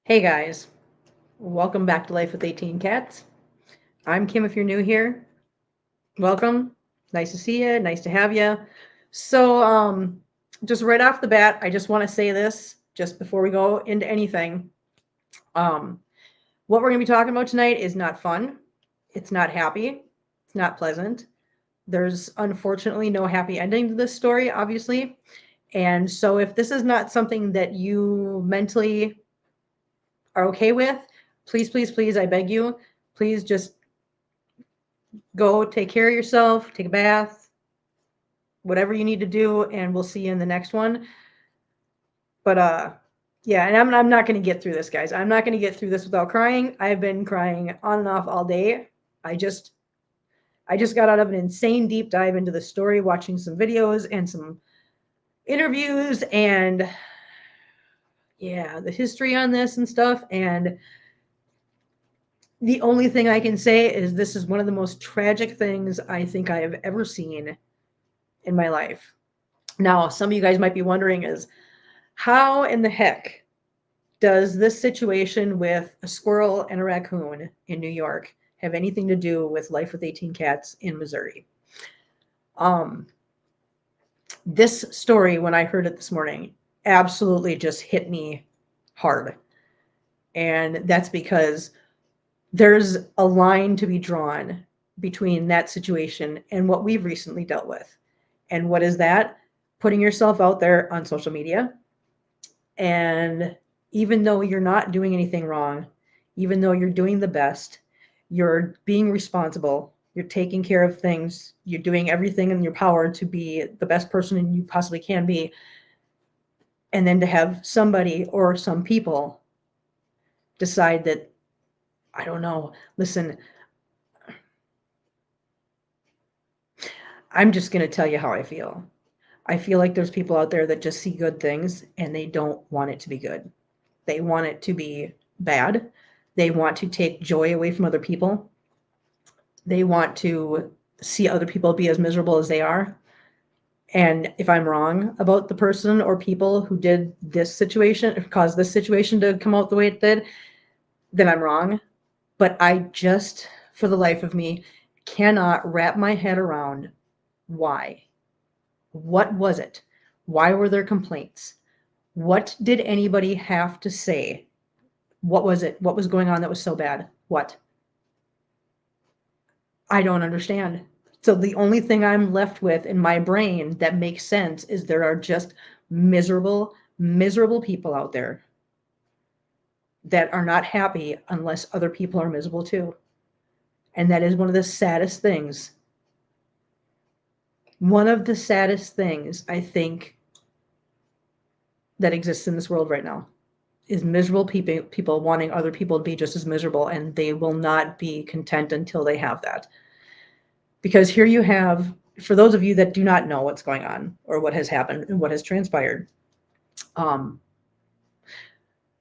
Hey guys, welcome back to Life with 18 Cats. I'm Kim if you're new here. Welcome. Nice to see you. Nice to have you. So, just right off the bat, I just want to say this just before we go into anything. Um, what we're going to be talking about tonight is not fun. It's not happy. It's not pleasant. There's unfortunately no happy ending to this story, obviously. And so, if this is not something that you mentally are okay with, please, please, please, I beg you, please just go take care of yourself, take a bath, whatever you need to do, and we'll see you in the next one. But yeah, and I'm not going to get through this, guys. I'm not going to get through this without crying. I've been crying on and off all day. I just got out of an insane deep dive into the story, watching some videos and some interviews and yeah, the history on this and stuff. And the only thing I can say is this is one of the most tragic things I think I have ever seen in my life. Now, some of you guys might be wondering is how in the heck does this situation with a squirrel and a raccoon in New York have anything to do with Life with 18 Cats in Missouri? Um, this story, when I heard it this morning, absolutely just hit me hard. And that's because there's a line to be drawn between that situation and what we've recently dealt with. And what is that? Putting yourself out there on social media. And even though you're not doing anything wrong, even though you're doing the best, you're being responsible, you're taking care of things, you're doing everything in your power to be the best person you possibly can be. And then to have somebody or some people decide that, I don't know, listen, I'm just going to tell you how I feel. I feel like there's people out there that just see good things and they don't want it to be good. They want it to be bad. They want to take joy away from other people. They want to see other people be as miserable as they are. And if I'm wrong about the person or people who did this situation, caused this situation to come out the way it did, then I'm wrong. But I just, for the life of me, cannot wrap my head around why. What was it? Why were there complaints? What did anybody have to say? What was it? What was going on that was so bad? What? I don't understand. So the only thing I'm left with in my brain that makes sense is there are just miserable, miserable people out there that are not happy unless other people are miserable too. And that is one of the saddest things. One of the saddest things I think that exists in this world right now is miserable people wanting other people to be just as miserable, and they will not be content until they have that. Because here you have, for those of you that do not know what's going on or what has happened and what has transpired,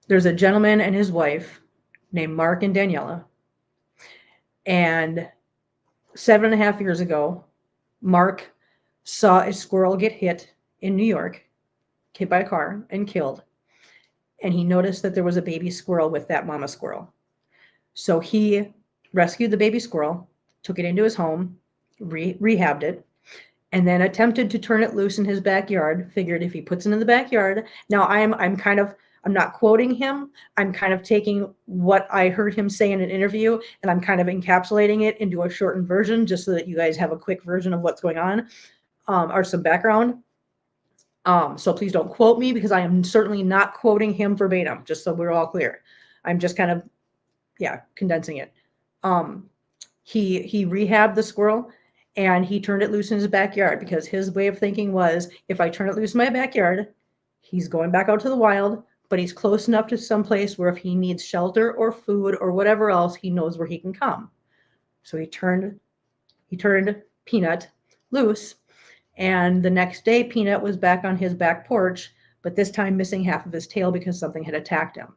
there's a gentleman and his wife named Mark and Daniela. And 7.5 years ago, Mark saw a squirrel get hit in New York, hit by a car and killed. And he noticed that there was a baby squirrel with that mama squirrel. So he rescued the baby squirrel, took it into his home, rehabbed it, and then attempted to turn it loose in his backyard. Figured if he puts it in the backyard, now I'm not quoting him. I'm kind of taking what I heard him say in an interview, and I'm kind of encapsulating it into a shortened version, just so that you guys have a quick version of what's going on, or some background. So please don't quote me, because I am certainly not quoting him verbatim, just so we're all clear. I'm just kind of, condensing it. He rehabbed the squirrel and he turned it loose in his backyard, because his way of thinking was, if I turn it loose in my backyard, he's going back out to the wild, but he's close enough to some place where if he needs shelter or food or whatever else, he knows where he can come. So he turned Peanut loose. And the next day, Peanut was back on his back porch, but this time missing half of his tail because something had attacked him.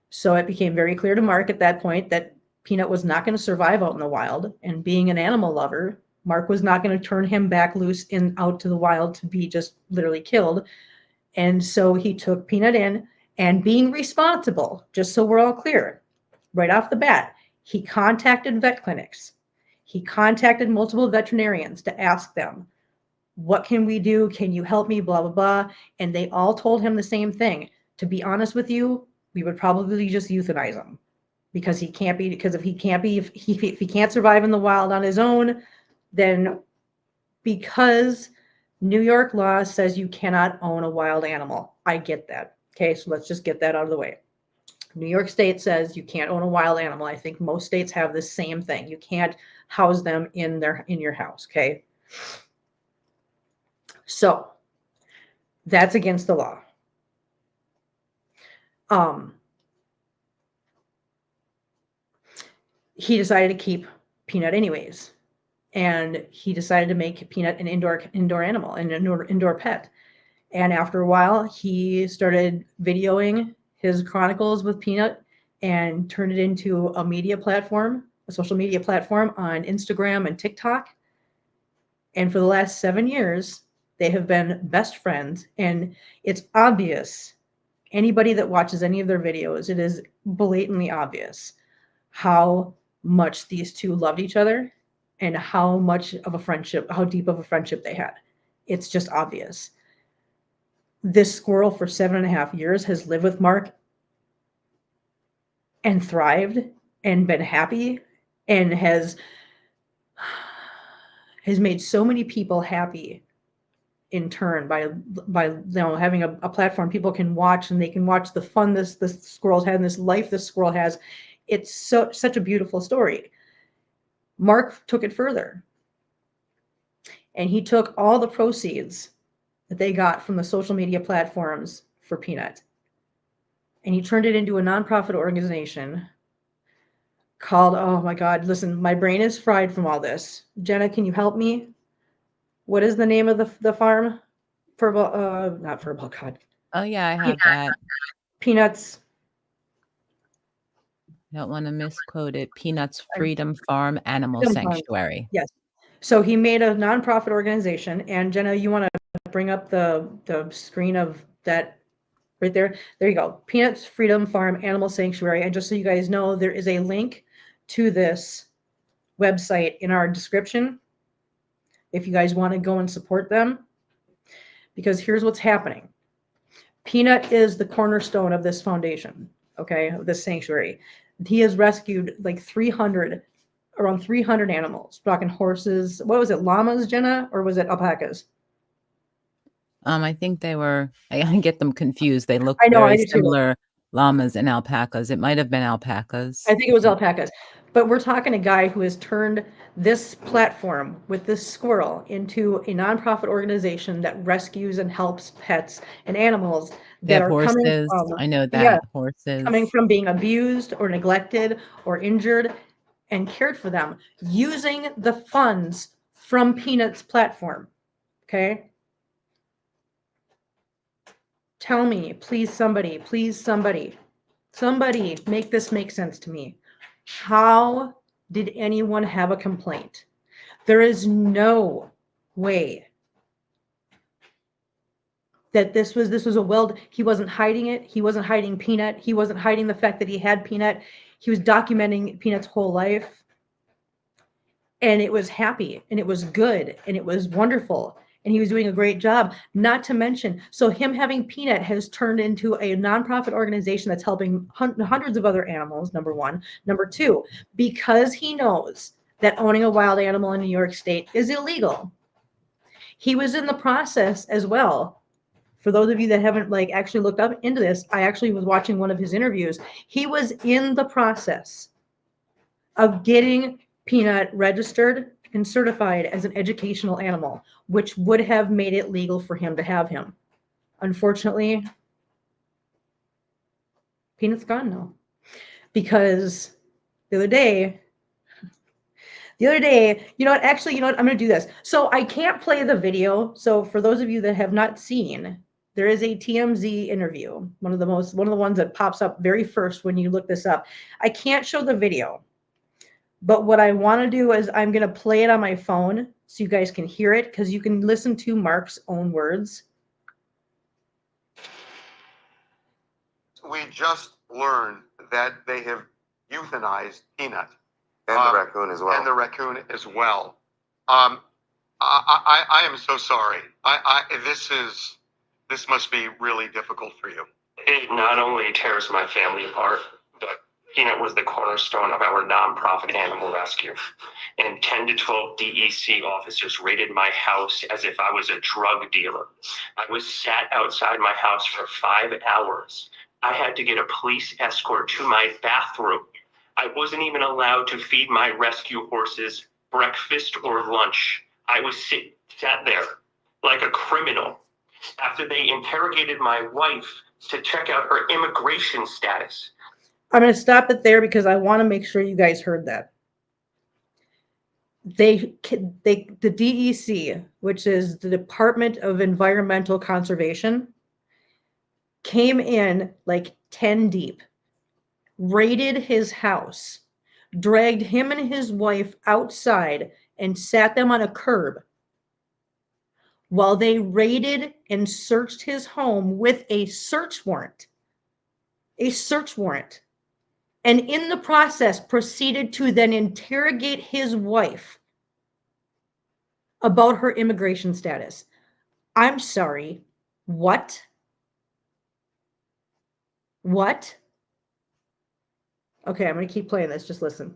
So it became very clear to Mark at that point that Peanut was not going to survive out in the wild. And being an animal lover, Mark was not going to turn him back loose out to the wild to be just literally killed. And so he took Peanut in and being responsible, just so we're all clear, right off the bat, he contacted vet clinics. He contacted multiple veterinarians to ask them, what can we do? Can you help me? Blah, blah, blah. And they all told him the same thing. To be honest with you, we would probably just euthanize him because he can't be, because if he can't survive in the wild on his own, then because New York law says you cannot own a wild animal. I get that. Okay, so let's just get that out of the way. New York State says you can't own a wild animal. I think most states have the same thing. You can't house them in your house, okay? So, that's against the law. He decided to keep Peanut anyways. And he decided to make Peanut an indoor animal, an indoor pet. And after a while, he started videoing his chronicles with Peanut and turned it into a media platform, a social media platform on Instagram and TikTok. And for the last 7 years, they have been best friends. And it's obvious, anybody that watches any of their videos, it is blatantly obvious how much these two loved each other and how much of a friendship, how deep of a friendship they had. It's just obvious. This squirrel for 7.5 years has lived with Mark and thrived and been happy and has made so many people happy in turn by having a platform people can watch, and they can watch the fun this squirrel's had and this life this squirrel has. It's such a beautiful story. Mark took it further, and he took all the proceeds that they got from the social media platforms for Peanut, and he turned it into a nonprofit organization called, oh my God, listen, my brain is fried from all this. Jenna, can you help me? What is the name of the farm? Not Furball, God. Oh, yeah, I have that. Peanuts. Don't want to misquote it. Peanuts Freedom Farm Animal Freedom Farm. Sanctuary. Yes. So he made a nonprofit organization, and Jenna, you want to bring up the screen of that right there? There you go. Peanuts Freedom Farm Animal Sanctuary. And just so you guys know, there is a link to this website in our description if you guys want to go and support them. Because here's what's happening. Peanut is the cornerstone of this foundation, okay, of this sanctuary. He has rescued like around 300 animals. Talking horses. What was it, llamas, Jenna, or was it alpacas? I think they were, I get them confused. They look I know, I very do too. similar, llamas and alpacas. It might have been alpacas. I think it was alpacas. But we're talking a guy who has turned this platform with this squirrel into a nonprofit organization that rescues and helps pets and animals They that have are coming horses. from, I know yeah, that. Horses. coming from being abused or neglected or injured, and cared for them using the funds from Peanut's platform. Okay? Tell me, please, somebody, make this make sense to me. How did anyone have a complaint? There is no way that this was he wasn't hiding it. He wasn't hiding Peanut. He wasn't hiding the fact that he had Peanut. He was documenting Peanut's whole life. And it was happy, and it was good, and it was wonderful, and he was doing a great job. Not to mention, so him having Peanut has turned into a nonprofit organization that's helping hundreds of other animals, number one. Number two, because he knows that owning a wild animal in New York State is illegal, he was in the process as well. For those of you that haven't like actually looked up into this, I actually was watching one of his interviews. He was in the process of getting Peanut registered and certified as an educational animal, which would have made it legal for him to have him. Unfortunately, Peanut's gone now. Because the other day, you know what? Actually, you know what? I'm going to do this. So I can't play the video. So for those of you that have not seen, there is a TMZ interview, one of the ones that pops up very first when you look this up. I can't show the video. But what I want to do is I'm going to play it on my phone so you guys can hear it, because you can listen to Mark's own words. we just learned that they have euthanized Peanut. And the raccoon as well. And the raccoon as well. I am so sorry. This must be really difficult for you. It not only tears my family apart, but Peanut was the cornerstone of our nonprofit animal rescue. And 10 to 12 DEC officers raided my house as if I was a drug dealer. I was sat outside my house for 5 hours. I had to get a police escort to my bathroom. I wasn't even allowed to feed my rescue horses breakfast or lunch. I was sat there like a criminal after they interrogated my wife to check out her immigration status. I'm going to stop it there because I want to make sure you guys heard that. The DEC, which is the Department of Environmental Conservation, came in like 10 deep, raided his house, dragged him and his wife outside, and sat them on a curb while they raided and searched his home with a search warrant. A search warrant. And in the process proceeded to then interrogate his wife about her immigration status. I'm sorry. What? What? Okay, I'm going to keep playing this. Just listen.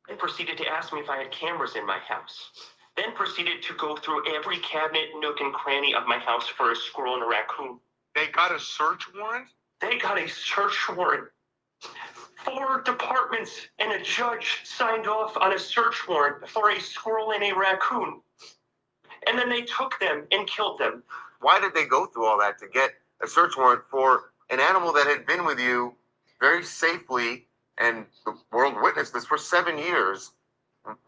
They proceeded to ask me if I had cameras in my house. Then proceeded to go through every cabinet, nook, and cranny of my house for a squirrel and a raccoon. They got a search warrant? They got a search warrant. 4 departments and a judge signed off on a search warrant for a squirrel and a raccoon. And then they took them and killed them. Why did they go through all that to get a search warrant for an animal that had been with you very safely, and the world witnessed this for 7 years?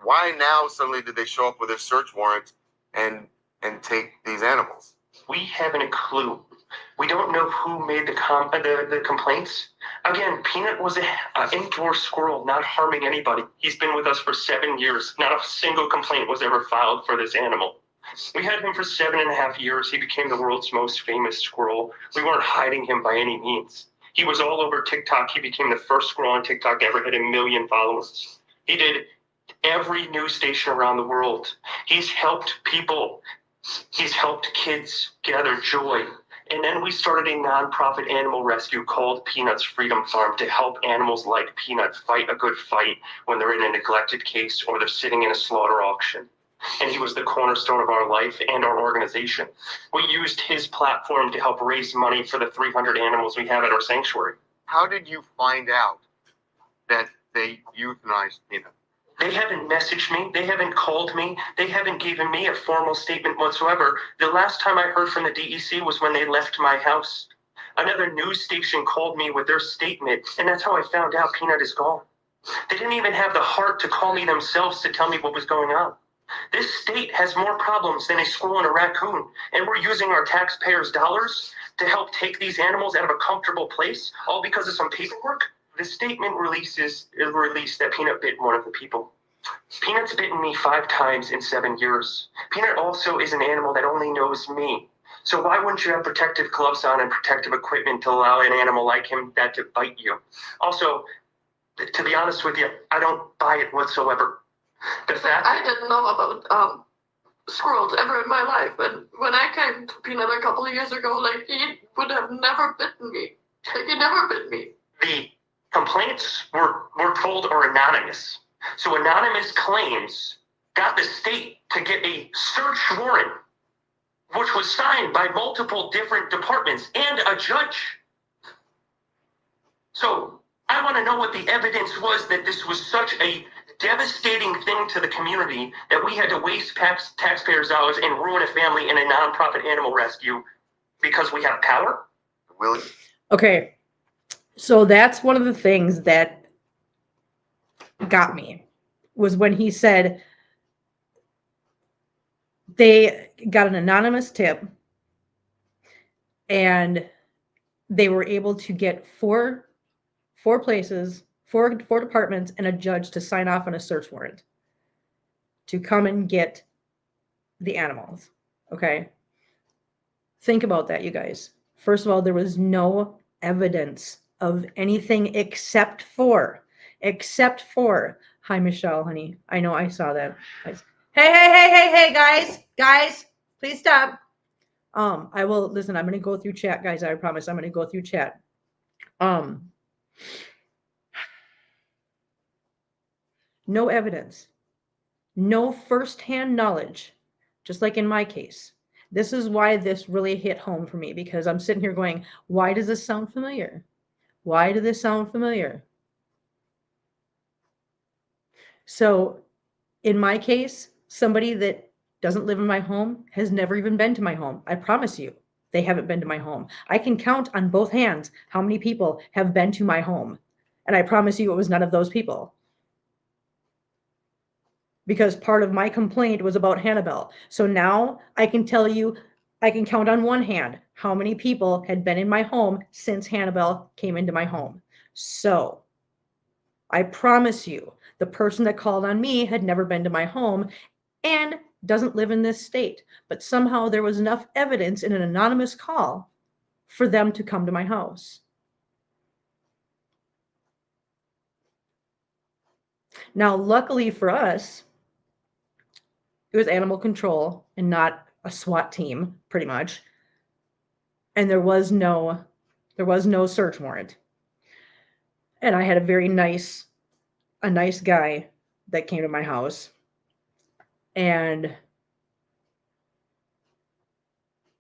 Why now suddenly did they show up with a search warrant and take these animals? We haven't a clue. We don't know who made the complaints. Again, Peanut was an indoor squirrel, not harming anybody. He's been with us for 7 years. Not a single complaint was ever filed for this animal. We had him for 7.5 years. He became the world's most famous squirrel. We weren't hiding him by any means. He was all over TikTok. He became the first squirrel on TikTok to ever hit 1 million followers. He did every news station around the world. He's helped people. He's helped kids gather joy. And then we started a nonprofit animal rescue called Peanut's Freedom Farm to help animals like Peanut fight a good fight when they're in a neglected case or they're sitting in a slaughter auction. And he was the cornerstone of our life and our organization. We used his platform to help raise money for the 300 animals we have at our sanctuary. How did you find out that they euthanized Peanut? They haven't messaged me. They haven't called me. They haven't given me a formal statement whatsoever. The last time I heard from the DEC was when they left my house. Another news station called me with their statement, and that's how I found out Peanut is gone. They didn't even have the heart to call me themselves to tell me what was going on. This state has more problems than a squirrel and a raccoon, and we're using our taxpayers' dollars to help take these animals out of a comfortable place, all because of some paperwork. The statement released that Peanut bit one of the people. Peanut's bitten me 5 times in 7 years. Peanut also is an animal that only knows me. So why wouldn't you have protective gloves on and protective equipment to allow an animal like him that to bite you? Also, to be honest with you, I don't buy it whatsoever. The fact I didn't know about squirrels ever in my life, and when I came to Peanut a couple of years ago, like, he would have never bitten me. Like, he never bit me. The complaints we're told are anonymous. So anonymous claims got the state to get a search warrant, which was signed by multiple different departments and a judge. So I want to know what the evidence was that this was such a devastating thing to the community that we had to waste taxpayers' dollars and ruin a family in a nonprofit animal rescue because we have power? Willie? Okay, so that's one of the things that got me, was when he said they got an anonymous tip and they were able to get four departments and a judge to sign off on a search warrant to come and get the animals. Okay. Think about that, you guys. First of all, there was no evidence of anything except for, hi, Michelle, honey. I know I saw that. Hey, guys, please stop. I will listen. I'm going to go through chat, guys. I promise I'm going to go through chat. No evidence, no firsthand knowledge, just like in my case. This is why this really hit home for me, because I'm sitting here going, why does this sound familiar? Why did this sound familiar? So in my case, somebody that doesn't live in my home has never even been to my home. I promise you, they haven't been to my home. I can count on both hands how many people have been to my home. And I promise you it was none of those people. Because part of my complaint was about Hannibal. So now I can tell you, I can count on one hand how many people had been in my home since Hannibal came into my home. So I promise you, the person that called on me had never been to my home and doesn't live in this state. But somehow there was enough evidence in an anonymous call for them to come to my house. Now, luckily for us, it was animal control and not a SWAT team, pretty much. And there was no search warrant. And I had a nice guy that came to my house. And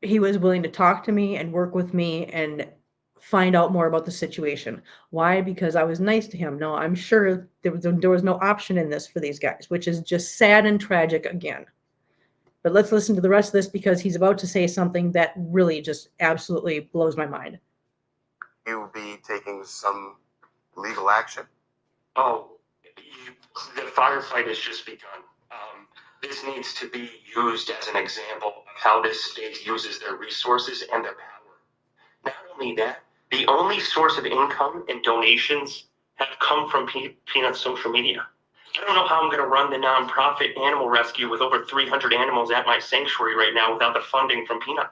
he was willing to talk to me and work with me and find out more about the situation. Why? Because I was nice to him. No, I'm sure there was no option in this for these guys, which is just sad and tragic again. But let's listen to the rest of this, because he's about to say something that really just absolutely blows my mind. You be taking some legal action? Oh, the firefight has just begun. This needs to be used as an example of how this state uses their resources and their power. Not only that, the only source of income and donations have come from Peanut's social media. I don't know how I'm going to run the nonprofit animal rescue with over 300 animals at my sanctuary right now without the funding from Peanut.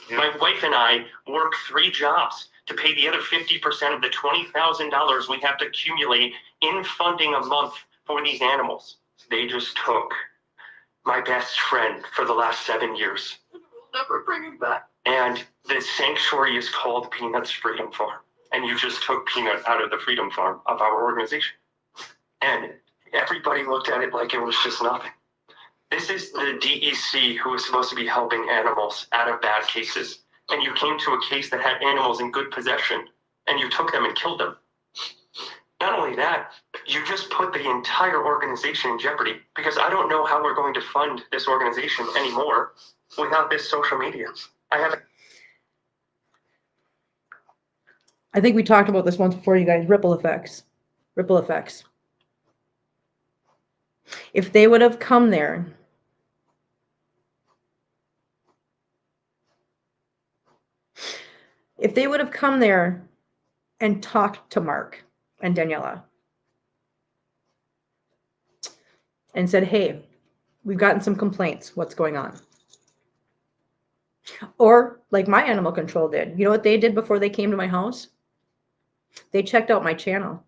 Yeah. My wife and I work 3 jobs to pay the other 50% of the $20,000 we have to accumulate in funding a month for these animals. They just took my best friend for the last 7 years. We'll never bring him back. And the sanctuary is called Peanut's Freedom Farm. And you just took Peanut out of the Freedom Farm of our organization. And everybody looked at it like it was just nothing. This is the DEC who is supposed to be helping animals out of bad cases. And you came to a case that had animals in good possession, and you took them and killed them. Not only that, you just put the entire organization in jeopardy, because I don't know how we're going to fund this organization anymore without this social media. I think we talked about this once before, you guys. Ripple effects. If they would have come there and talked to Mark and Daniela and said, hey, we've gotten some complaints. What's going on? Or like my animal control did. You know what they did before they came to my house? They checked out my channel.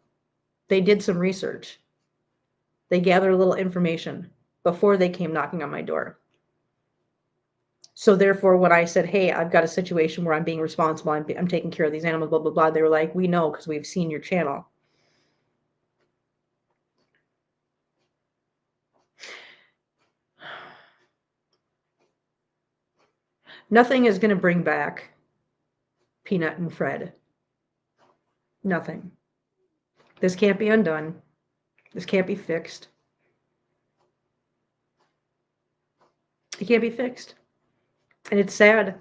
They did some research. They gathered a little information before they came knocking on my door. So therefore, when I said, hey, I've got a situation where I'm being responsible, I'm taking care of these animals, blah, blah, blah, they were like, we know because we've seen your channel. Nothing is going to bring back Peanut and Fred. Nothing. This can't be undone. This can't be fixed. It can't be fixed. And it's sad.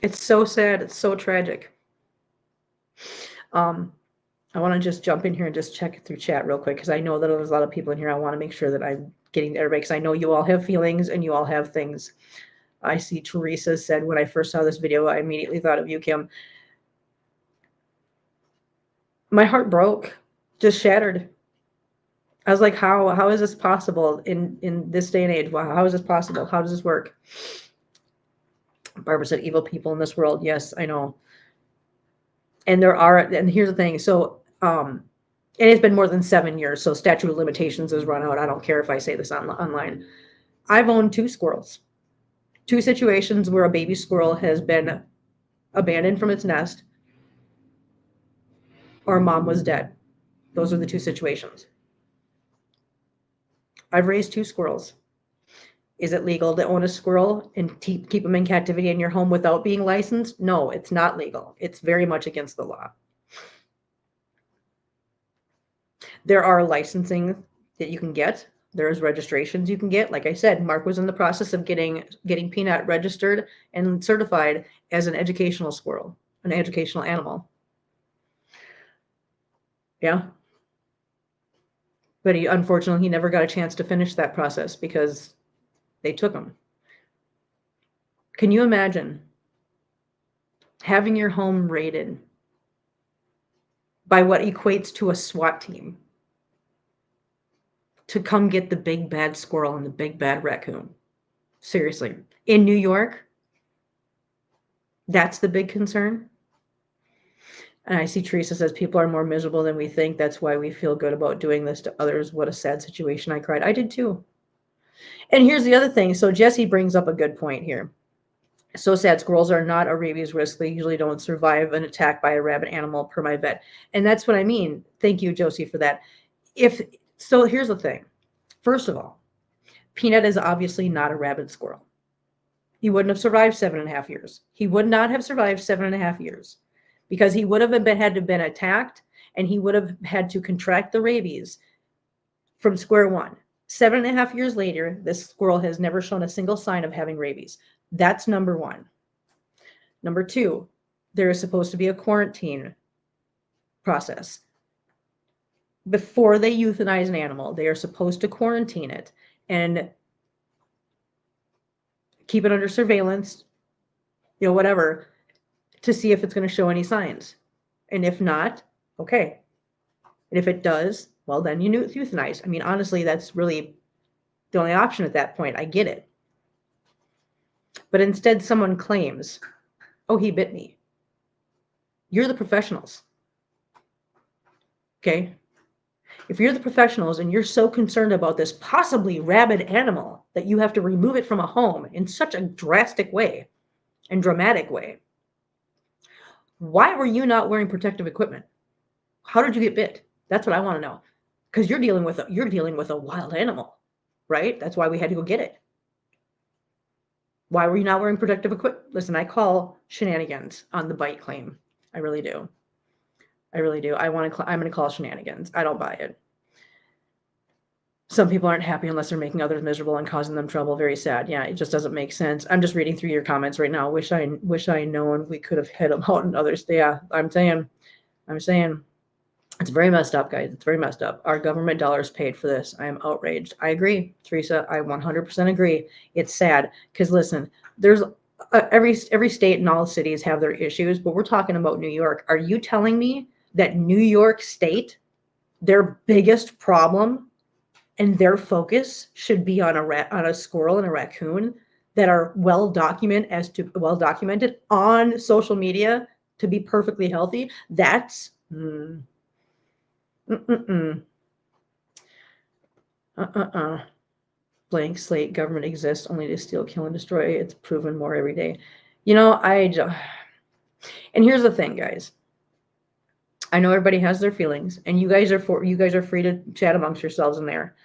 It's so sad. It's so tragic. I want to just jump in here and just check through chat real quick, because I know that there's a lot of people in here. I want to make sure that I'm getting to everybody, because I know you all have feelings and you all have things. I see Teresa said, when I first saw this video, I immediately thought of you, Kim. My heart broke, just shattered. I was like, how is this possible in this day and age? Wow, how is this possible? How does this work? Barbara said, evil people in this world. Yes, I know. And here's the thing. So, and it's been more than 7 years. So statute of limitations has run out. I don't care if I say this online. I've owned 2 squirrels, 2 situations where a baby squirrel has been abandoned from its nest or mom was dead. Those are the 2 situations. I've raised 2 squirrels. Is it legal to own a squirrel and keep them in captivity in your home without being licensed? No, it's not legal. It's very much against the law. There are licensing that you can get. There's registrations you can get. Like I said, Mark was in the process of getting Peanut registered and certified as an educational squirrel, an educational animal. Yeah. But unfortunately, he never got a chance to finish that process because they took him. Can you imagine having your home raided by what equates to a SWAT team to come get the big bad squirrel and the big bad raccoon? Seriously. In New York, that's the big concern. And I see Teresa says people are more miserable than we think. That's why we feel good about doing this to others. What a sad situation. I cried. I did too. And here's the other thing. So Jesse brings up a good point here. So sad. Squirrels are not a rabies risk. They usually don't survive an attack by a rabid animal, per my vet. And that's what I mean. Thank you, Josie, for that. So here's the thing. First of all, Peanut is obviously not a rabid squirrel. He wouldn't have survived 7.5 years. He would not have survived 7.5 years because he would have had to been attacked and he would have had to contract the rabies from square one. 7.5 years later, this squirrel has never shown a single sign of having rabies. That's number one. Number two, there is supposed to be a quarantine process. Before they euthanize an animal, they are supposed to quarantine it and keep it under surveillance, whatever, to see if it's going to show any signs. And if not, okay. And if it does, well, then you euthanize. I mean, honestly, that's really the only option at that point. I get it. But instead, someone claims, oh, he bit me. You're the professionals. Okay? If you're the professionals and you're so concerned about this possibly rabid animal that you have to remove it from a home in such a drastic way and dramatic way, why were you not wearing protective equipment? How did you get bit? That's what I want to know. Because you're dealing with a wild animal, right? That's why we had to go get it. Why were you not wearing protective equipment? Listen, I call shenanigans on the bite claim. I really do. I really do. I'm going to call shenanigans. I don't buy it. Some people aren't happy unless they're making others miserable and causing them trouble. Very sad. Yeah, it just doesn't make sense. I'm just reading through your comments right now. Wish I known we could have hit them out and others. Yeah, I'm saying. It's very messed up, guys. It's very messed up. Our government dollars paid for this. I am outraged. I agree, Teresa. I 100% agree. It's sad because listen, there's every state and all cities have their issues, but we're talking about New York. Are you telling me that New York State, their biggest problem and their focus should be on a squirrel and a raccoon that are well documented on social media to be perfectly healthy? That's blank slate. Government exists only to steal, kill, and destroy. It's proven more every day. And here's the thing, guys. I know everybody has their feelings, and you guys are free to chat amongst yourselves in there.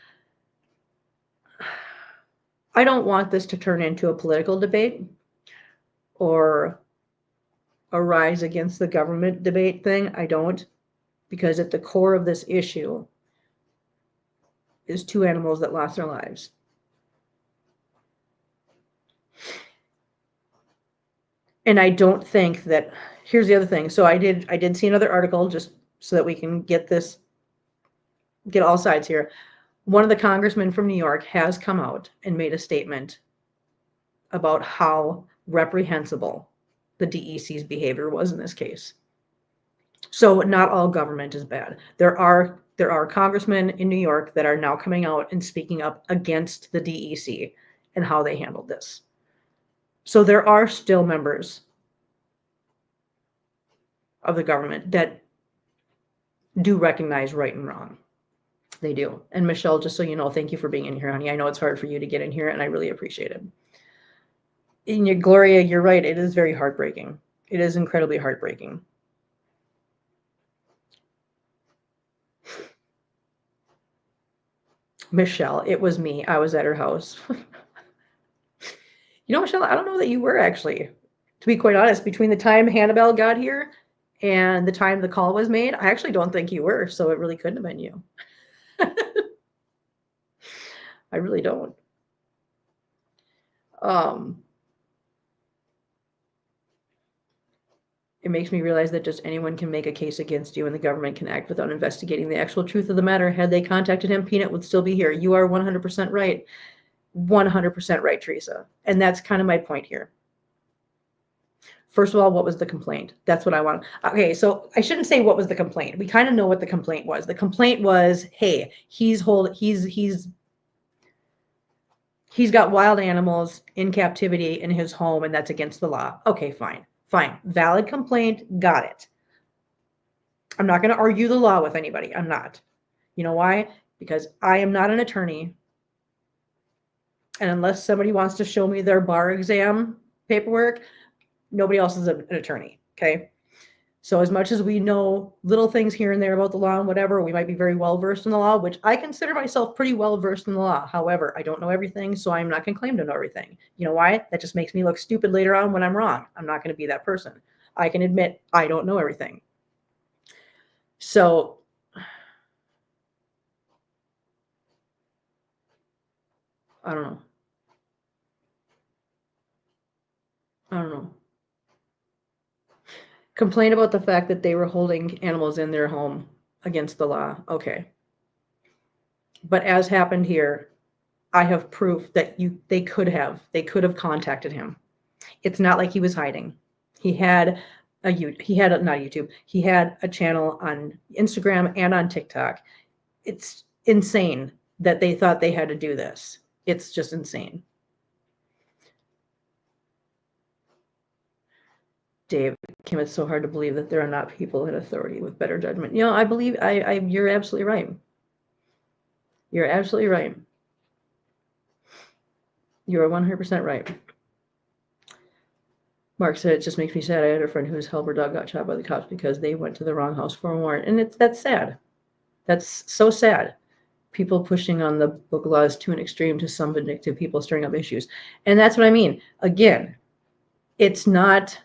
I don't want this to turn into a political debate or a rise against the government debate thing. I don't, because at the core of this issue is 2 animals that lost their lives. And I don't think that, here's the other thing. So I did see another article just so that we can get all sides here. One of the congressmen from New York has come out and made a statement about how reprehensible the DEC's behavior was in this case. So not all government is bad. There are congressmen in New York that are now coming out and speaking up against the DEC and how they handled this. So there are still members of the government that do recognize right and wrong. They do. And Michelle, just so you know, thank you for being in here, honey. I know it's hard for you to get in here, and I really appreciate it. And Gloria, you're right. It is very heartbreaking. It is incredibly heartbreaking. Michelle, it was me. I was at her house. You know, Michelle, I don't know that you were actually. To be quite honest, between the time Hannibal got here and the time the call was made, I actually don't think you were. So it really couldn't have been you. I really don't. It makes me realize that just anyone can make a case against you and the government can act without investigating the actual truth of the matter. Had they contacted him, Peanut would still be here. You are 100% right. 100% right, Teresa. And that's kind of my point here. First of all, what was the complaint? That's what I want. Okay, so I shouldn't say what was the complaint. We kind of know what the complaint was. The complaint was, hey, he's got wild animals in captivity in his home, and that's against the law. Okay, fine. Fine. Valid complaint. Got it. I'm not going to argue the law with anybody. I'm not. You know why? Because I am not an attorney. And unless somebody wants to show me their bar exam paperwork, nobody else is an attorney. Okay. So as much as we know little things here and there about the law and whatever, we might be very well versed in the law, which I consider myself pretty well versed in the law. However, I don't know everything, so I'm not going to claim to know everything. You know why? That just makes me look stupid later on when I'm wrong. I'm not going to be that person. I can admit I don't know everything. So I don't know. I don't know. Complain about the fact that they were holding animals in their home against the law. Okay. But as happened here, I have proof that they could have contacted him. It's not like he was hiding. He had not YouTube. He had a channel on Instagram and on TikTok. It's insane that they thought they had to do this. It's just insane. Dave, Kim, it's so hard to believe that there are not people in authority with better judgment. You know, I believe you're absolutely right. You're absolutely right. You're 100% right. Mark said, it just makes me sad. I had a friend whose helper dog got shot by the cops because they went to the wrong house for a warrant. And that's sad. That's so sad. People pushing on the book laws to an extreme, to some vindictive people stirring up issues. And that's what I mean. Again, it's not...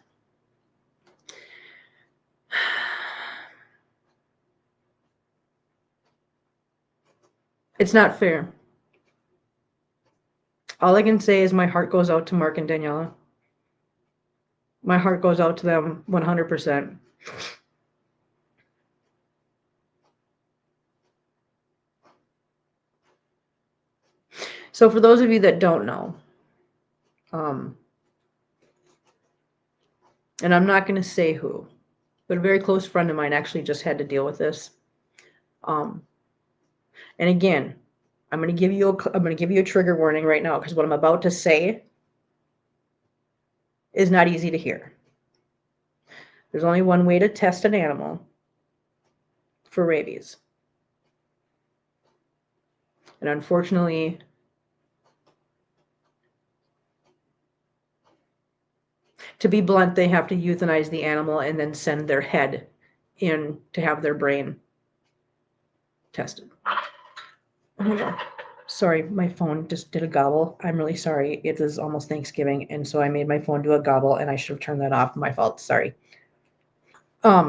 It's not fair. All I can say is my heart goes out to Mark and Daniela. My heart goes out to them 100%. So for those of you that don't know, and I'm not going to say who, but a very close friend of mine actually just had to deal with this. And again, I'm going to give you a trigger warning right now, because what I'm about to say is not easy to hear. There's only one way to test an animal for rabies. And unfortunately, to be blunt, they have to euthanize the animal and then send their head in to have their brain tested. Sorry, my phone just did a gobble. I'm really sorry. It is almost Thanksgiving, and so I made my phone do a gobble, and I should have turned that off. My fault. Sorry. I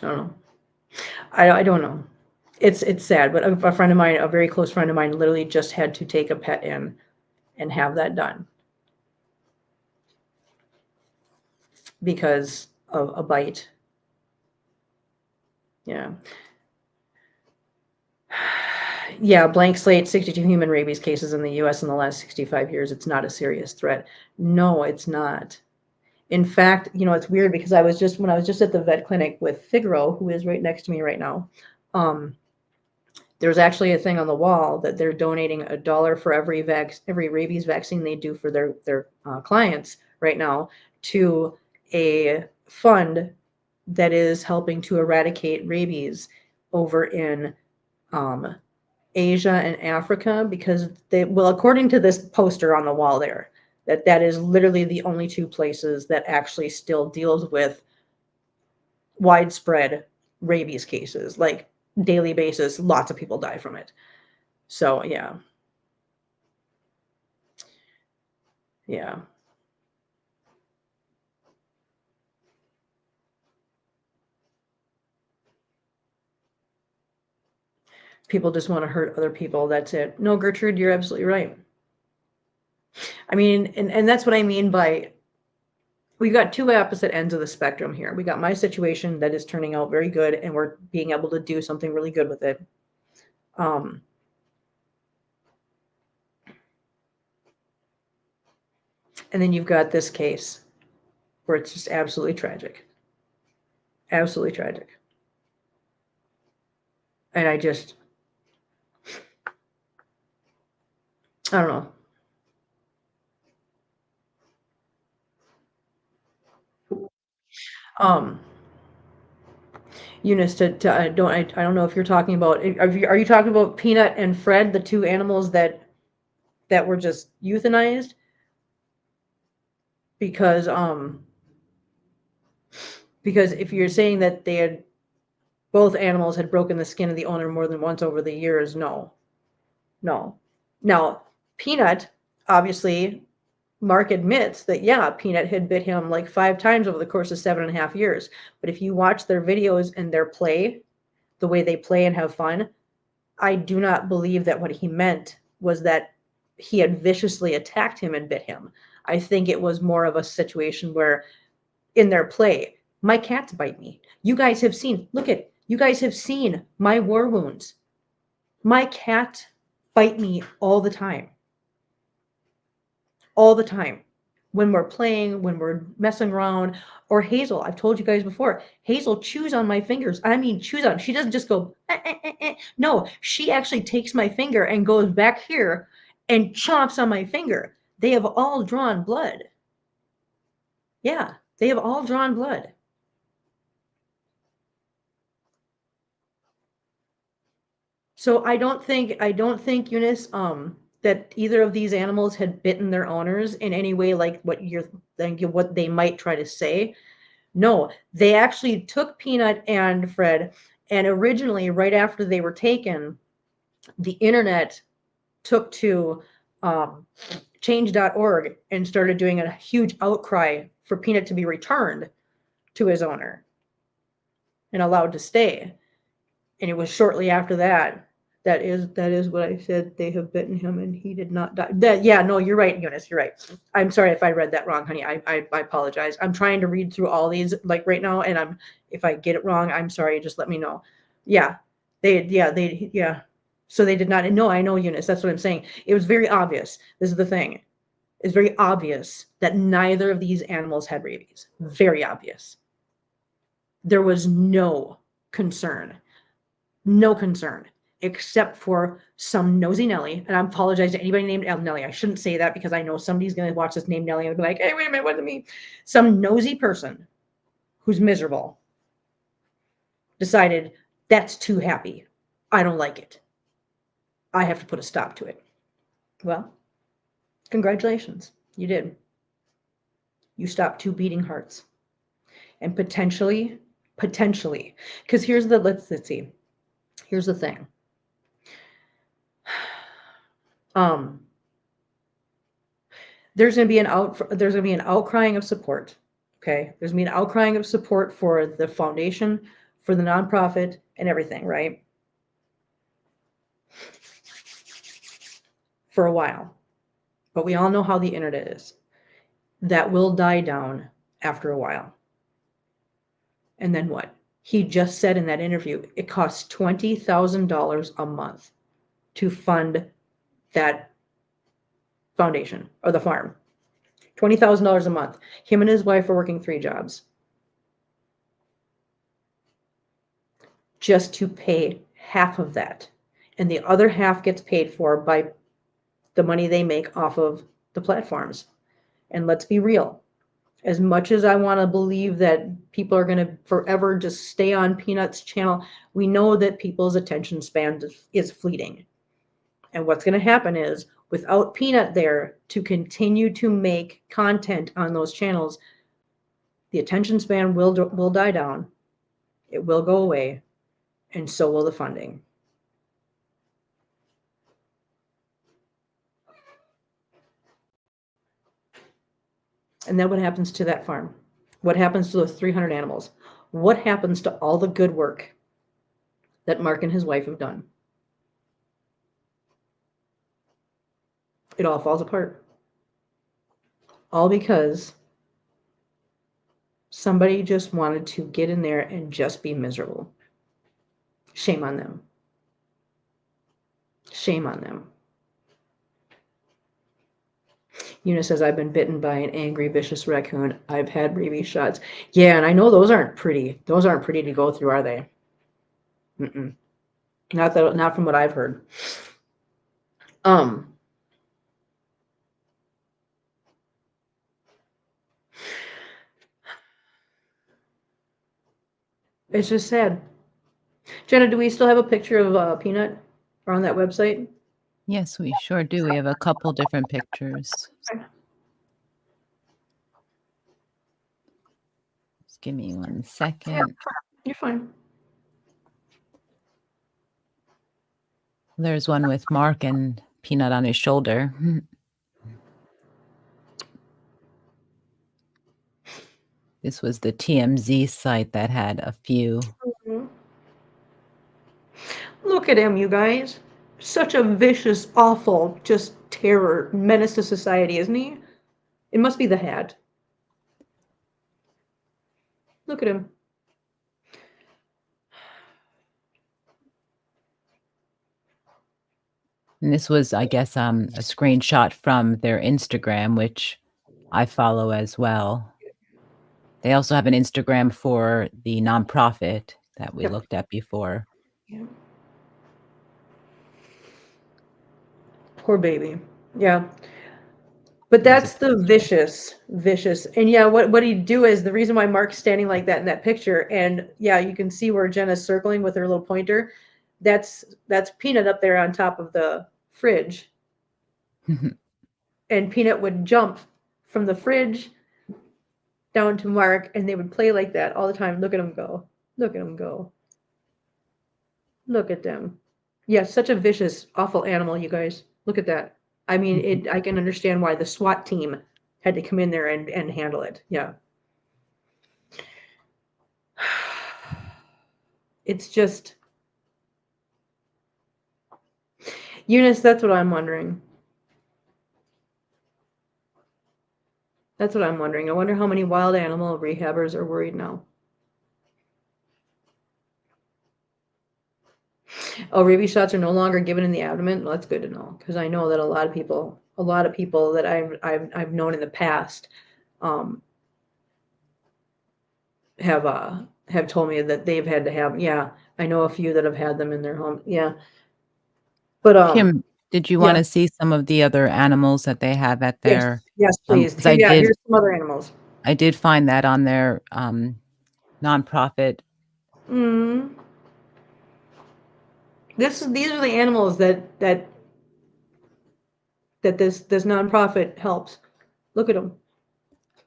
don't know. I don't know. It's sad, but a friend of mine, a very close friend of mine, literally just had to take a pet in and have that done because of a bite. Yeah. Yeah, blank slate, 62 human rabies cases in the U.S. in the last 65 years. It's not a serious threat. No, it's not. In fact, you know, it's weird because when I was just at the vet clinic with Figaro, who is right next to me right now, There's actually a thing on the wall that they're donating $1 for every rabies vaccine they do for their clients right now to a fund that is helping to eradicate rabies over in Asia and Africa, because according to this poster on the wall there, that is literally the only two places that actually still deals with widespread rabies cases, like daily basis. Lots of people die from it. So yeah. People just want to hurt other people. That's it. No, Gertrude, you're absolutely right. I mean, and that's what I mean by, we've got two opposite ends of the spectrum here. We got my situation that is turning out very good, and we're being able to do something really good with it. And then you've got this case where it's just absolutely tragic. Absolutely tragic. And I don't know. Eunice, I don't know if you're talking about, are you talking about Peanut and Fred, the two animals that were just euthanized? Because if you're saying that both animals had broken the skin of the owner more than once over the years, no. Now, Peanut, obviously, Mark admits that, yeah, Peanut had bit him like 5 times over the course of 7.5 years. But if you watch their videos and their play, the way they play and have fun, I do not believe that what he meant was that he had viciously attacked him and bit him. I think it was more of a situation where in their play, my cats bite me. You guys have seen my war wounds. My cat bite me all the time. All the time. When we're playing, when we're messing around, or Hazel, I've told you guys before, Hazel chews on my fingers. I mean, chews on. She doesn't just go, No, she actually takes my finger and goes back here and chomps on my finger. They have all drawn blood. Yeah, they have all drawn blood. So I don't think, Eunice, that either of these animals had bitten their owners in any way like what they might try to say. No, they actually took Peanut and Fred, and originally, right after they were taken, the internet took to change.org and started doing a huge outcry for Peanut to be returned to his owner and allowed to stay. And it was shortly after that. That is what I said. They have bitten him and he did not die. No, you're right, Eunice. You're right. I'm sorry if I read that wrong, honey. I apologize. I'm trying to read through all these like right now, and if I get it wrong, I'm sorry. Just let me know. Yeah. So they did not. No, I know, Eunice. That's what I'm saying. It was very obvious. This is the thing. It's very obvious that neither of these animals had rabies. Very obvious. There was no concern. No concern. Except for some nosy Nelly, and I apologize to anybody named Nelly. I shouldn't say that because I know somebody's going to watch this name Nelly and be like, hey, wait a minute, what does it mean? Some nosy person who's miserable decided that's too happy. I don't like it. I have to put a stop to it. Well, congratulations. You did. You stopped 2 beating hearts. And potentially, because here's the, let's see. Here's the thing. There's going to be an outcrying of support. Okay, there's going to be an outcrying of support for the foundation, for the nonprofit, and everything, right? For a while, but we all know how the internet is. That will die down after a while. And then what? He just said in that interview, it costs $20,000 a month to fund that foundation or the farm. $20,000 a month. Him and his wife are working 3 jobs just to pay half of that. and the other half gets paid for by the money they make off of the platforms. And let's be real. As much as I want to believe that people are going to forever just stay on Peanut's channel, we know that people's attention span is fleeting. And what's going to happen is, without Peanut there to continue to make content on those channels, the attention span will die down. It will go away, and so will the funding. And then what happens to that farm? What happens to those 300 animals? What happens to all the good work that Mark and his wife have done? It all falls apart. All because somebody just wanted to get in there and just be miserable. Shame on them. Shame on them. Eunice says, I've been bitten by an angry, vicious raccoon. I've had rabies shots. Yeah, and I know those aren't pretty. Those aren't pretty to go through, are they? Mm-mm. Not from what I've heard. It's just sad. Jenna, do we still have a picture of Peanut on that website? Yes, we sure do. We have a couple different pictures. Just give me 1 second. Yeah, you're fine. There's one with Mark and Peanut on his shoulder. This was the TMZ site that had a few. Mm-hmm. Look at him, you guys. Such a vicious, awful, just terror, menace to society, isn't he? It must be the hat. Look at him. And this was, I guess, a screenshot from their Instagram, which I follow as well. They also have an Instagram for the nonprofit that we looked at before. Yeah. Poor baby. Yeah. But that's the vicious. And yeah, what he'd do is, the reason why Mark's standing like that in that picture, and yeah, you can see where Jenna's circling with her little pointer. That's Peanut up there on top of the fridge. And Peanut would jump from the fridge down to Mark, and they would play like that all the time. Look at him go. Look at him go. Look at them. Yeah, such a vicious, awful animal, you guys. Look at that. I mean, I can understand why the SWAT team had to come in there and handle it. Yeah. It's just, Eunice, that's what I'm wondering. That's what I'm wondering. I wonder how many wild animal rehabbers are worried now. Oh, rabies shots are no longer given in the abdomen. Well, that's good to know, because I know that a lot of people that I've known in the past have told me that they've had to have. Yeah, I know a few that have had them in their home. Yeah, but Kim, did you want to see some of the other animals that they have at their? Yes, please. Here's some other animals. I did find that on their nonprofit. These are the animals that this nonprofit helps. Look at them.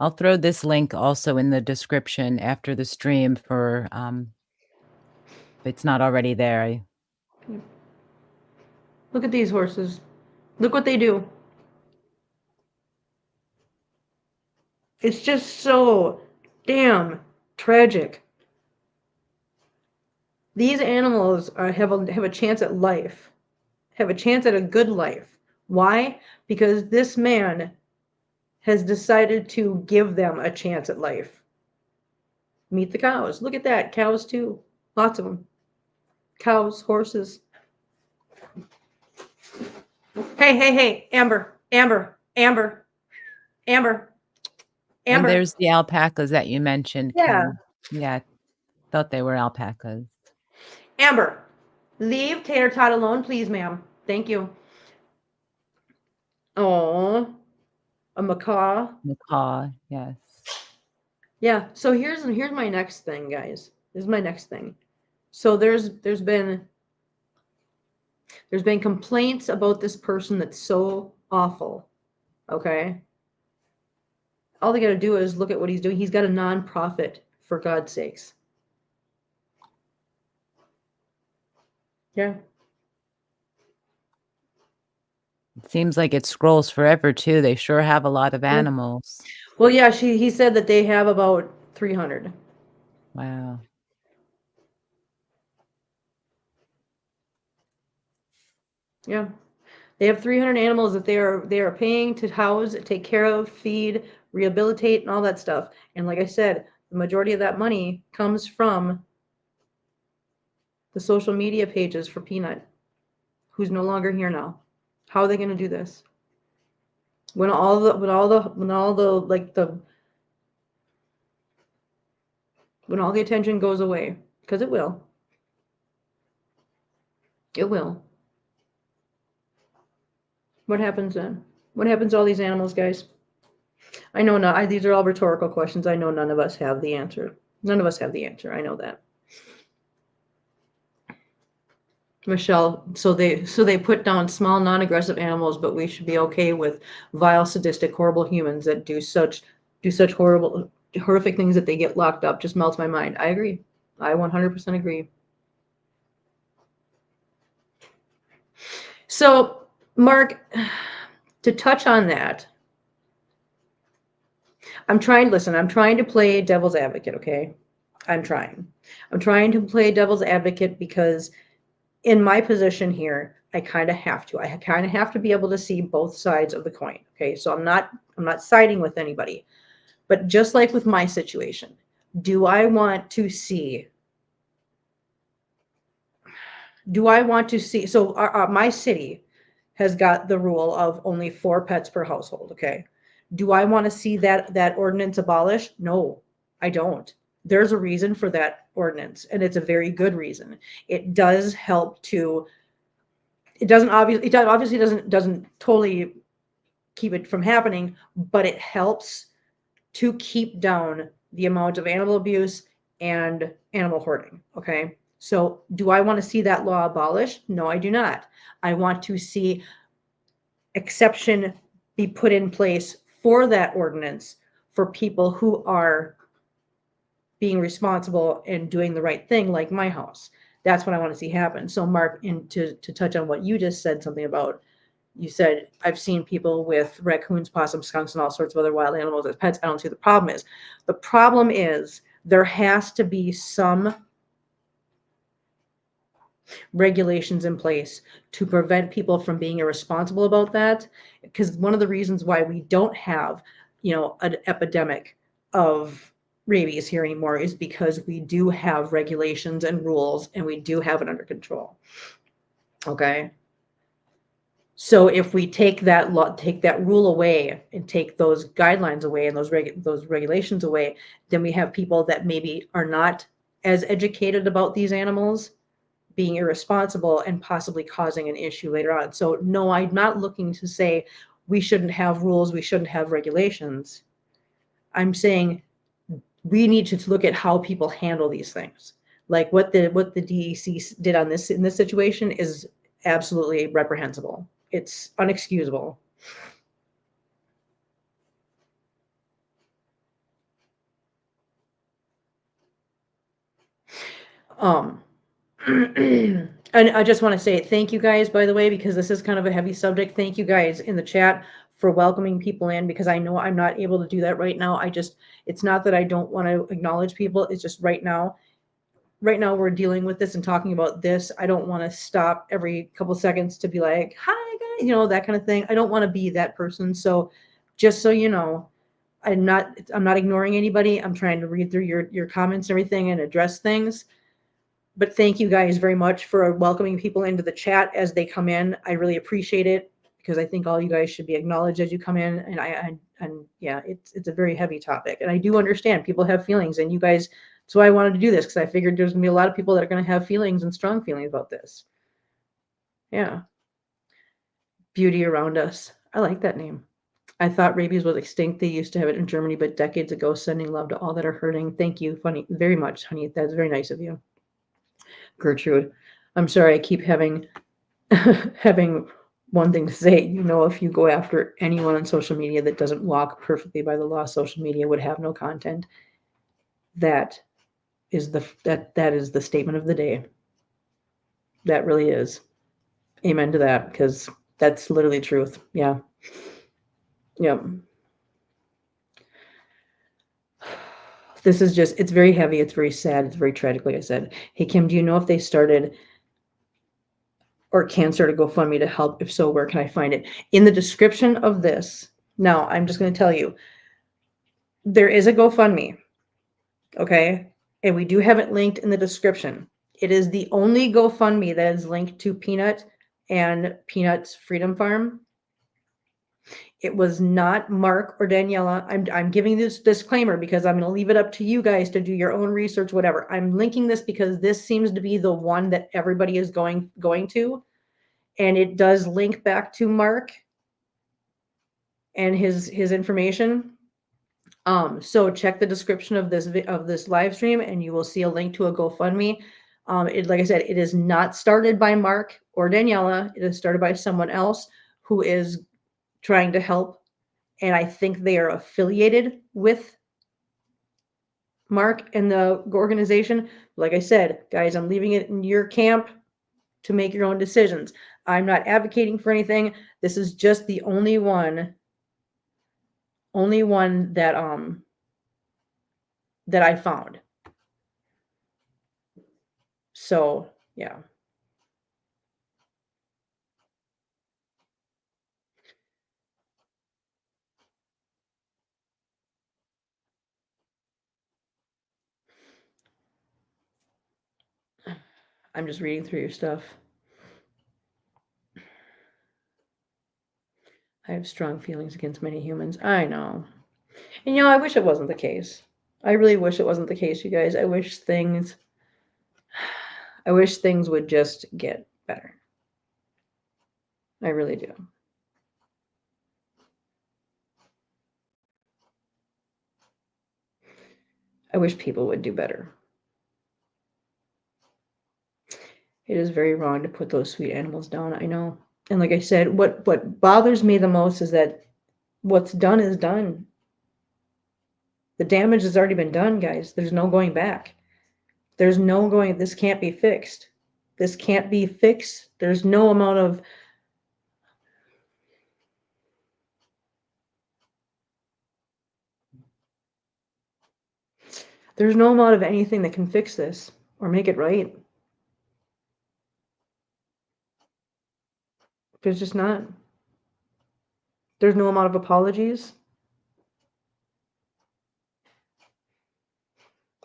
I'll throw this link also in the description after the stream for if it's not already there. Look at these horses. Look what they do. It's just so damn tragic. These animals have a chance at life, have a chance at a good life. Why? Because this man has decided to give them a chance at life. Meet the cows. Look at that. Cows too. Lots of them. Cows, horses. Hey, Amber. And there's the alpacas that you mentioned. Yeah. Kim. Yeah. Thought they were alpacas. Amber, Leave Tater Tot alone, please, ma'am. Thank you. Oh, a macaw. Macaw, yes. Yeah. So here's my next thing, guys. This is my next thing. So there's been complaints about this person that's so awful. Okay. All they got to do is look at what he's doing. He's got a nonprofit, for God's sakes. Yeah. It seems like it scrolls forever too. They sure have a lot of Yeah. animals. Well, yeah, he said that they have about 300. Wow. Yeah. They have 300 animals that they are paying to house, take care of, feed, rehabilitate, and all that stuff. And like I said, the majority of that money comes from the social media pages for Peanut, who's no longer here now. How are they going to do this? When all the attention goes away, because it will. It will. What happens then? What happens to all these animals, guys? I know not. These are all rhetorical questions. I know none of us have the answer. None of us have the answer. I know that. Michelle, so they put down small, non-aggressive animals, but we should be okay with vile, sadistic, horrible humans that do such horrible, horrific things that they get locked up. Just melts my mind. I agree. I 100% agree. So, Mark, to touch on that, I'm trying to play devil's advocate, okay? I'm trying to play devil's advocate because in my position here, I kind of have to. I kind of have to be able to see both sides of the coin, okay? So I'm not siding with anybody. But just like with my situation, do I want to see so my city has got the rule of only 4 pets per household, okay? Do I want to see that ordinance abolished? No, I don't. There's a reason for that ordinance, and it's a very good reason. It does help to it obviously doesn't totally keep it from happening, but it helps to keep down the amount of animal abuse and animal hoarding, okay? So, do I want to see that law abolished? No, I do not. I want to see exception be put in place for that ordinance for people who are being responsible and doing the right thing, like my house. That's what I want to see happen. So, Mark, to touch on what you just said something about, you said, I've seen people with raccoons, possums, skunks, and all sorts of other wild animals as pets. I don't see the problem is. The problem is there has to be some regulations in place to prevent people from being irresponsible about that. Because one of the reasons why we don't have, an epidemic of rabies here anymore is because we do have regulations and rules and we do have it under control. Okay. So if we take that rule away and take those guidelines away and those regulations away, then we have people that maybe are not as educated about these animals being irresponsible and possibly causing an issue later on. So no, I'm not looking to say we shouldn't have rules, we shouldn't have regulations. I'm saying we need to look at how people handle these things. Like what the DEC did in this situation is absolutely reprehensible. It's unexcusable. And I just want to say thank you guys, by the way, because this is kind of a heavy subject. Thank you guys in the chat for welcoming people in, because I know I'm not able to do that right now. It's not that I don't want to acknowledge people. It's just right now we're dealing with this and talking about this. I don't want to stop every couple seconds to be like, hi guys, that kind of thing. I don't want to be that person. So just so you know, I'm not ignoring anybody. I'm trying to read through your comments and everything and address things. But thank you guys very much for welcoming people into the chat as they come in. I really appreciate it, because I think all you guys should be acknowledged as you come in. And yeah, it's a very heavy topic. And I do understand people have feelings, and you guys So I wanted to do this because I figured there's going to be a lot of people that are going to have feelings and strong feelings about this. Yeah. Beauty around us. I like that name. I thought rabies was extinct. They used to have it in Germany, but decades ago. Sending love to all that are hurting. Thank you, funny, very much, honey. That's very nice of you, Gertrude. I'm sorry. I keep having having one thing to say. You know, if you go after anyone on social media that doesn't walk perfectly by the law, social media would have no content. That is that is the statement of the day. That really is. Amen to that, because that's literally truth. Yeah. Yep. This is just, it's very heavy. It's very sad. It's very tragic, like I said. Hey, Kim, do you know if they started or can start a GoFundMe to help? If so, where can I find it? In the description of this. Now, I'm just going to tell you, there is a GoFundMe, okay? And we do have it linked in the description. It is the only GoFundMe that is linked to Peanut and Peanut's Freedom Farm. It was not Mark or Daniela. I'm giving this disclaimer because I'm going to leave it up to you guys to do your own research, whatever. I'm linking this because this seems to be the one that everybody is going to, and it does link back to Mark and his information. So check the description of this live stream, and you will see a link to a GoFundMe. Like I said, it is not started by Mark or Daniela. It is started by someone else who is trying to help. And I think they are affiliated with Mark and the organization. Like I said, guys, I'm leaving it in your camp to make your own decisions. I'm not advocating for anything. This is just the only one that I found. So, yeah. I'm just reading through your stuff. I have strong feelings against many humans. I know. And I wish it wasn't the case. I really wish it wasn't the case, you guys. I wish things would just get better. I really do. I wish people would do better. It is very wrong to put those sweet animals down. I know. And like I said, what bothers me the most is that what's done is done. The damage has already been done, guys. There's no going back. This can't be fixed. This can't be fixed. There's no amount of anything that can fix this or make it right. There's just not. There's no amount of apologies.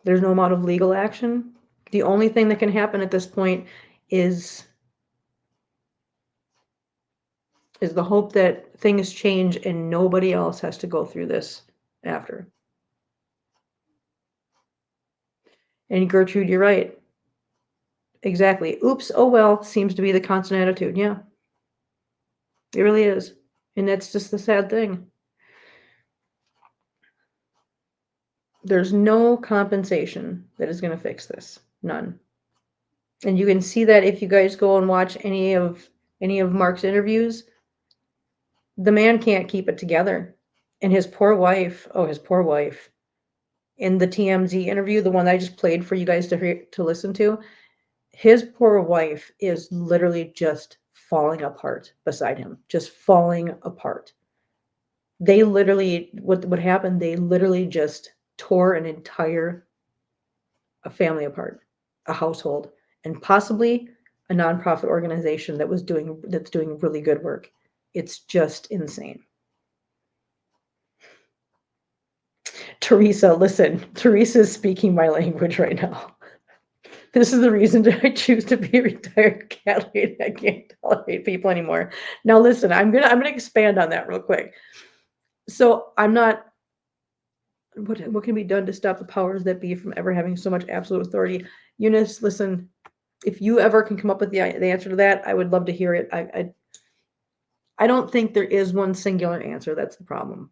There's no amount of legal action. The only thing that can happen at this point is the hope that things change and nobody else has to go through this after. And Gertrude, you're right. Exactly. Oops, oh well, seems to be the constant attitude. Yeah. It really is. And that's just the sad thing. There's no compensation that is going to fix this. None. And you can see that if you guys go and watch any of Mark's interviews. The man can't keep it together. And his poor wife, in the TMZ interview, the one I just played for you guys to listen to, his poor wife is literally just falling apart beside him, just falling apart. They literally, what happened, they literally just tore an entire family apart, a household, and possibly a nonprofit organization that's doing really good work. It's just insane. Teresa, listen, Teresa is speaking my language right now. This is the reason that I choose to be a retired cat lady. I can't tolerate people anymore. Now listen, I'm gonna expand on that real quick. So I'm not what can be done to stop the powers that be from ever having so much absolute authority? Eunice, listen, if you ever can come up with the answer to that, I would love to hear it. I don't think there is one singular answer. That's the problem.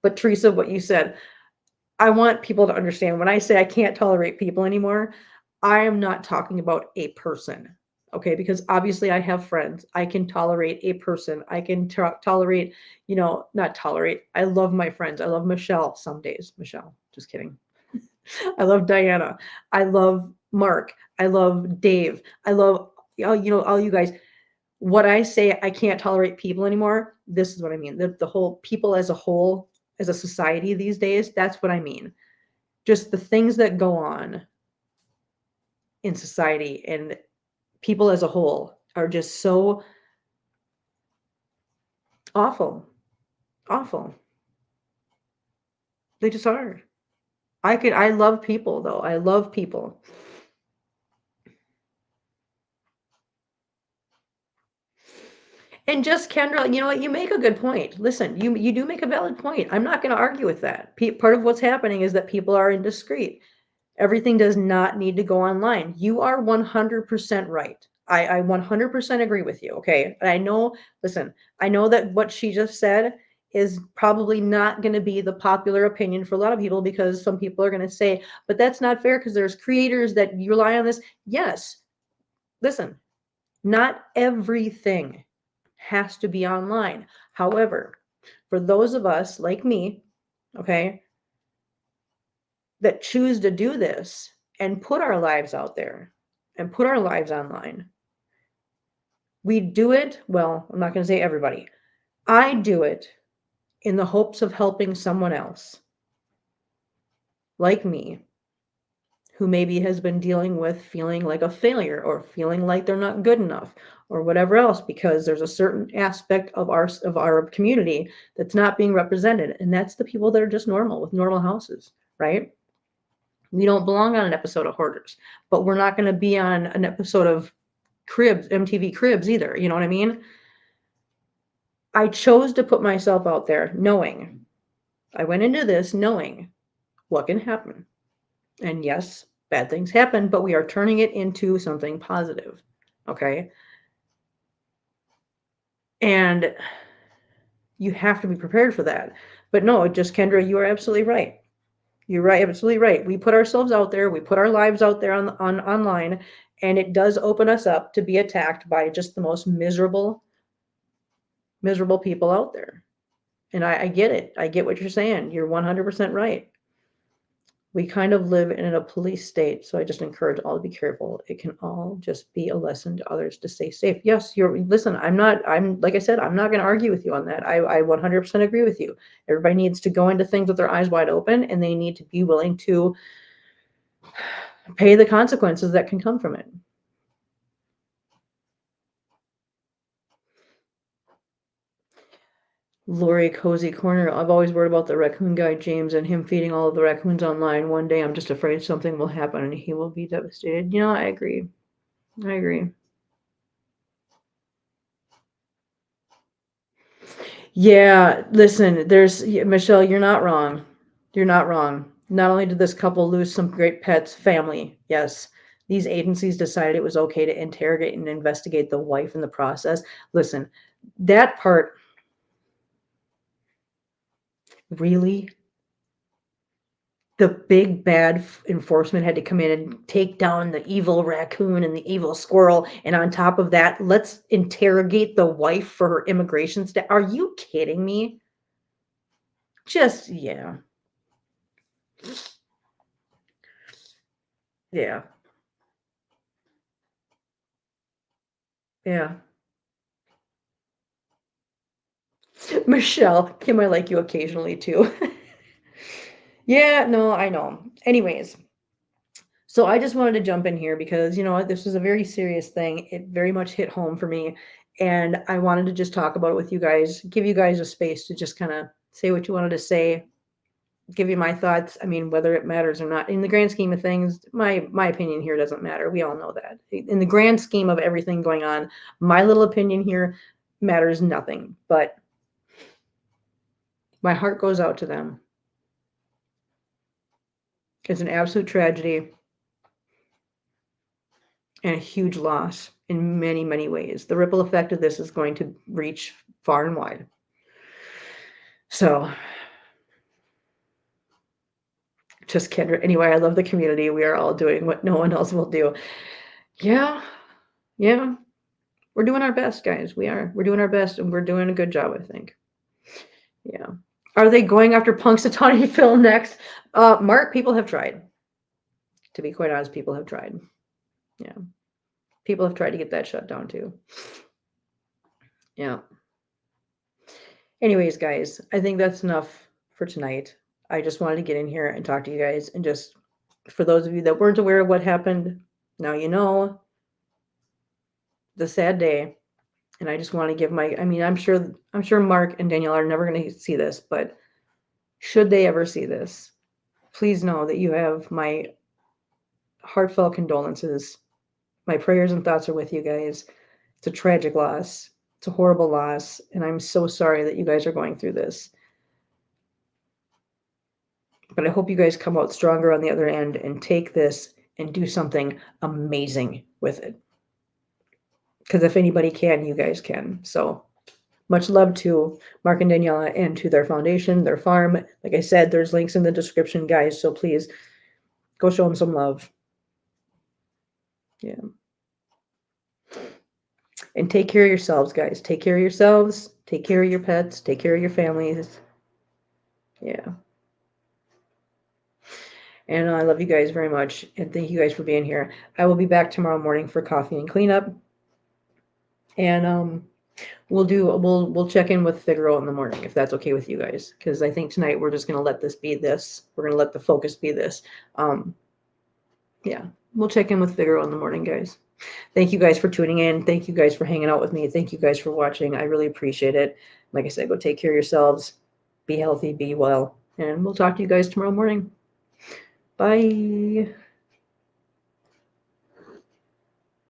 But Teresa, what you said, I want people to understand when I say I can't tolerate people anymore, I am not talking about a person. Okay, because obviously I have friends. I can tolerate a person. I can tolerate, not tolerate. I love my friends. I love Michelle some days. Michelle, just kidding. I love Diana. I love Mark. I love Dave. I love all you guys. What I say I can't tolerate people anymore, this is what I mean. The whole people as a whole, as a society these days, that's what I mean. Just the things that go on in society and people as a whole are just so awful. Awful. They just are. I love people though. I love people. And just Kendra, you know what? You make a good point. Listen, you do make a valid point. I'm not going to argue with that. Part of what's happening is that people are indiscreet. Everything does not need to go online. You are 100% right. I 100% agree with you. Okay. And I know, listen, I know that what she just said is probably not going to be the popular opinion for a lot of people because some people are going to say, but that's not fair because there's creators that rely on this. Yes. Listen, not everything has to be online. However, for those of us like me, okay, that choose to do this and put our lives out there and put our lives online, we do it. Well, I'm not going to say everybody. I do it in the hopes of helping someone else like me who maybe has been dealing with feeling like a failure or feeling like they're not good enough or whatever else because there's a certain aspect of our community that's not being represented, and that's the people that are just normal with normal houses, right? We don't belong on an episode of Hoarders, but we're not going to be on an episode of Cribs, MTV Cribs either. You know what I mean? I chose to put myself out there knowing, I went into this knowing what can happen. And yes, bad things happen, but we are turning it into something positive. Okay. And you have to be prepared for that. But no, just Kendra, you are absolutely right. You're right, absolutely right. We put ourselves out there, we put our lives out there on online, and it does open us up to be attacked by just the most miserable people out there. And I get it. I get what you're saying. You're 100% right. We kind of live in a police state, so I just encourage all to be careful. It can all just be a lesson to others to stay safe. Yes, listen, I'm like I said, I'm not going to argue with you on that. I 100% agree with you. Everybody needs to go into things with their eyes wide open, and they need to be willing to pay the consequences that can come from it. Lori Cozy Corner. I've always worried about the raccoon guy, James, and him feeding all of the raccoons online. One day I'm just afraid something will happen and he will be devastated. I agree. I agree. Yeah, listen, Michelle, you're not wrong. You're not wrong. Not only did this couple lose some great pets, family, yes. These agencies decided it was okay to interrogate and investigate the wife in the process. Listen, that part, really? The big bad enforcement had to come in and take down the evil raccoon and the evil squirrel. And on top of that, let's interrogate the wife for her immigration status. Are you kidding me? Just, yeah. Yeah. Yeah. Michelle, Kim, I like you occasionally too. Yeah, no, I know. Anyways, so I just wanted to jump in here because, this was a very serious thing. It very much hit home for me. And I wanted to just talk about it with you guys, give you guys a space to just kind of say what you wanted to say, give you my thoughts. I mean, whether it matters or not. In the grand scheme of things, my opinion here doesn't matter. We all know that. In the grand scheme of everything going on, my little opinion here matters nothing. But my heart goes out to them. It's an absolute tragedy and a huge loss in many, many ways. The ripple effect of this is going to reach far and wide. So, just Kendra. Anyway, I love the community. We are all doing what no one else will do. Yeah. Yeah. We're doing our best, guys. We are. We're doing our best, and we're doing a good job, I think. Yeah. Are they going after Punxsutawney Phil next? Mark, people have tried. To be quite honest, people have tried. Yeah. People have tried to get that shut down too. Yeah. Anyways, guys, I think that's enough for tonight. I just wanted to get in here and talk to you guys, and just for those of you that weren't aware of what happened, now you know the sad day. And I just want to give my, I mean, I'm sure Mark and Danielle are never going to see this, but should they ever see this, please know that you have my heartfelt condolences. My prayers and thoughts are with you guys. It's a tragic loss. It's a horrible loss. And I'm so sorry that you guys are going through this. But I hope you guys come out stronger on the other end and take this and do something amazing with it. Because if anybody can, you guys can. So much love to Mark and Daniela and to their foundation, their farm. Like I said, there's links in the description, guys. So please go show them some love. Yeah. And take care of yourselves, guys. Take care of yourselves. Take care of your pets. Take care of your families. Yeah. And I love you guys very much. And thank you guys for being here. I will be back tomorrow morning for coffee and cleanup. And we'll check in with Figaro in the morning if that's okay with you guys. Because I think tonight we're just gonna let this be this. We're gonna let the focus be this. Yeah. We'll check in with Figaro in the morning, guys. Thank you guys for tuning in. Thank you guys for hanging out with me. Thank you guys for watching. I really appreciate it. Like I said, go take care of yourselves. Be healthy, be well. And we'll talk to you guys tomorrow morning. Bye.